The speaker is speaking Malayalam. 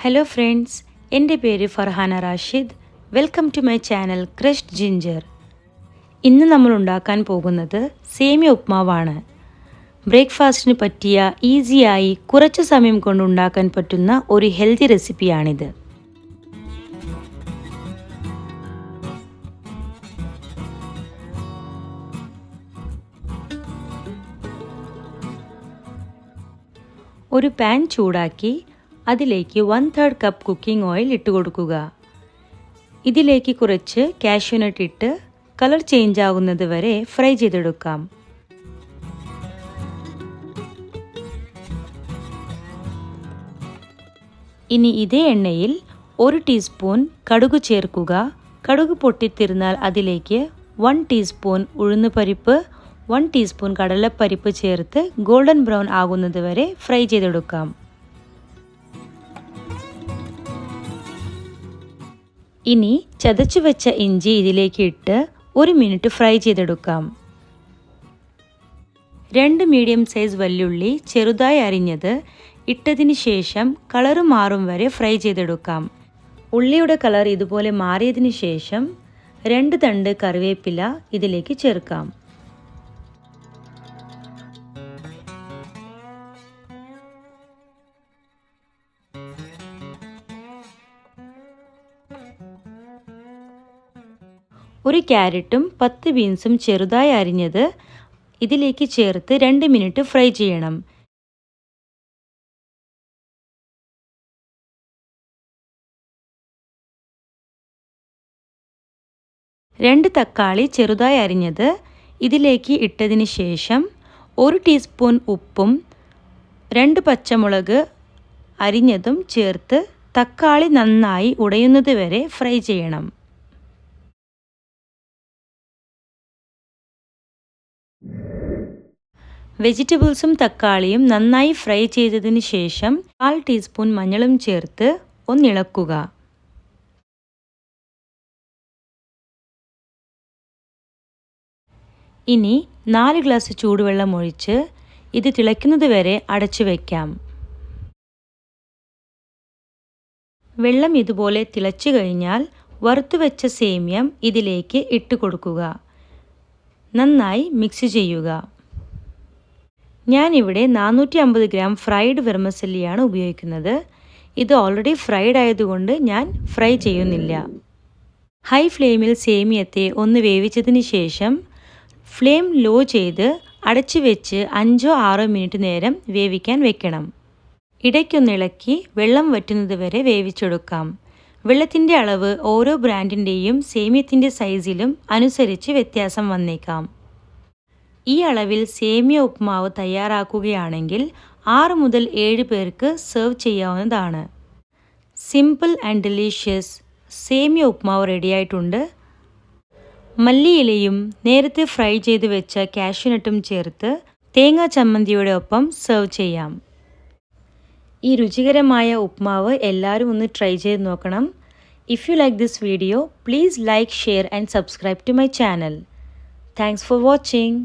ഹലോ ഫ്രണ്ട്സ്, എൻ്റെ പേര് Farhana Rashid. Welcome to my channel crushed ginger. ഇന്ന് നമ്മൾ ഉണ്ടാക്കാൻ പോകുന്നത് സേമിയ ഉപ്മാവാണ്. ബ്രേക്ക്ഫാസ്റ്റിന് പറ്റിയ ഈസിയായി കുറച്ച് സമയം കൊണ്ട് ഉണ്ടാക്കാൻ പറ്റുന്ന ഒരു ഹെൽത്തി റെസിപ്പിയാണിത്. ഒരു പാൻ ചൂടാക്കി അതിലേക്ക് 1/3 കപ്പ് കുക്കിംഗ് ഓയിൽ ഇട്ട് കൊടുക്കുക. ഇതിലേക്ക് കുറച്ച് കാഷ്യൂനട്ട് ഇട്ട് കളർ ചേഞ്ച് ആകുന്നത് വരെ ഫ്രൈ ചെയ്തെടുക്കാം. ഇനി ഇതേ എണ്ണയിൽ 1 ടീസ്പൂൺ കടുക് ചേർക്കുക. കടുക് പൊട്ടിത്തിരുന്നാൽ അതിലേക്ക് 1 ടീസ്പൂൺ ഉഴുന്നുപരിപ്പ്, 1 ടീസ്പൂൺ കടലപ്പരിപ്പ് ചേർത്ത് ഗോൾഡൻ ബ്രൗൺ ആകുന്നത് വരെ ഫ്രൈ ചെയ്തെടുക്കാം. ഇനി ചതച്ചു വെച്ച ഇഞ്ചി ഇതിലേക്ക് ഇട്ട് 1 മിനിറ്റ് ഫ്രൈ ചെയ്തെടുക്കാം. 2 മീഡിയം സൈസ് വെള്ളുള്ളി ചെറുതായി അരിഞ്ഞത് ഇട്ടതിന് ശേഷം കളർ മാറും വരെ ഫ്രൈ ചെയ്തെടുക്കാം. ഉള്ളിയുടെ കളർ ഇതുപോലെ മാറിയതിന് ശേഷം 2 തണ്ട് കറിവേപ്പില ഇതിലേക്ക് ചേർക്കാം. ഒരു ക്യാരറ്റും 10 ബീൻസും ചെറുതായി അരിഞ്ഞത് ഇതിലേക്ക് ചേർത്ത് 2 മിനിറ്റ് ഫ്രൈ ചെയ്യണം. രണ്ട് തക്കാളി ചെറുതായി അരിഞ്ഞത് ഇതിലേക്ക് ഇട്ടതിന് ശേഷം 1 ടീസ്പൂൺ ഉപ്പും 2 പച്ചമുളക് അരിഞ്ഞതും ചേർത്ത് തക്കാളി നന്നായി ഉടയുന്നത് വരെ ഫ്രൈ ചെയ്യണം. വെജിറ്റബിൾസും തക്കാളിയും നന്നായി ഫ്രൈ ചെയ്തതിന് ശേഷം 1/4 ടീസ്പൂൺ മഞ്ഞളും ചേർത്ത് ഒന്നിളക്കുക. ഇനി 4 ഗ്ലാസ് ചൂടുവെള്ളം ഒഴിച്ച് ഇത് തിളയ്ക്കുന്നത് വരെ അടച്ചു വയ്ക്കാം. വെള്ളം ഇതുപോലെ തിളച്ചു കഴിഞ്ഞാൽ വറുത്തുവെച്ച സേമിയം ഇതിലേക്ക് ഇട്ട് കൊടുക്കുക. നന്നായി മിക്സ് ചെയ്യുക. ഞാനിവിടെ 450 ഗ്രാം ഫ്രൈഡ് വെർമസെല്ലിയാണ് ഉപയോഗിക്കുന്നത്. ഇത് ഓൾറെഡി ഫ്രൈഡ് ആയതുകൊണ്ട് ഞാൻ ഫ്രൈ ചെയ്യുന്നില്ല. ഹൈ ഫ്ലെയിമിൽ സേമിയത്തെ ഒന്ന് വേവിച്ചതിന് ശേഷം ഫ്ലെയിം ലോ ചെയ്ത് അടച്ചു വെച്ച് 5-6 മിനിറ്റ് നേരം വേവിക്കാൻ വെക്കണം. ഇടയ്ക്കൊന്ന് ഇളക്കി വെള്ളം വറ്റുന്നത് വരെ വേവിച്ചെടുക്കാം. വെള്ളത്തിൻ്റെ അളവ് ഓരോ ബ്രാൻഡിൻ്റെയും സേമിയത്തിൻ്റെ സൈസിലും അനുസരിച്ച് വ്യത്യാസം വന്നേക്കാം. ഈ അളവിൽ സേമിയ ഉപ്മാവ് തയ്യാറാക്കുകയാണെങ്കിൽ 6 മുതൽ 7 പേർക്ക് സെർവ് ചെയ്യാവുന്നതാണ്. സിമ്പിൾ ആൻഡ് ഡെലീഷ്യസ് സേമിയ ഉപ്മാവ് റെഡിയായിട്ടുണ്ട്. മല്ലിയിലയും നേരത്തെ ഫ്രൈ ചെയ്ത് വെച്ച കാഷ്യൂനട്ടും ചേർത്ത് തേങ്ങാ ചമ്മന്തിയുടെ ഒപ്പം സെർവ് ചെയ്യാം. ഈ രുചികരമായ ഉപ്മാവ് എല്ലാവരും ഒന്ന് ട്രൈ ചെയ്ത് നോക്കണം. If you like this video, please like, share and subscribe to my channel. Thanks for watching.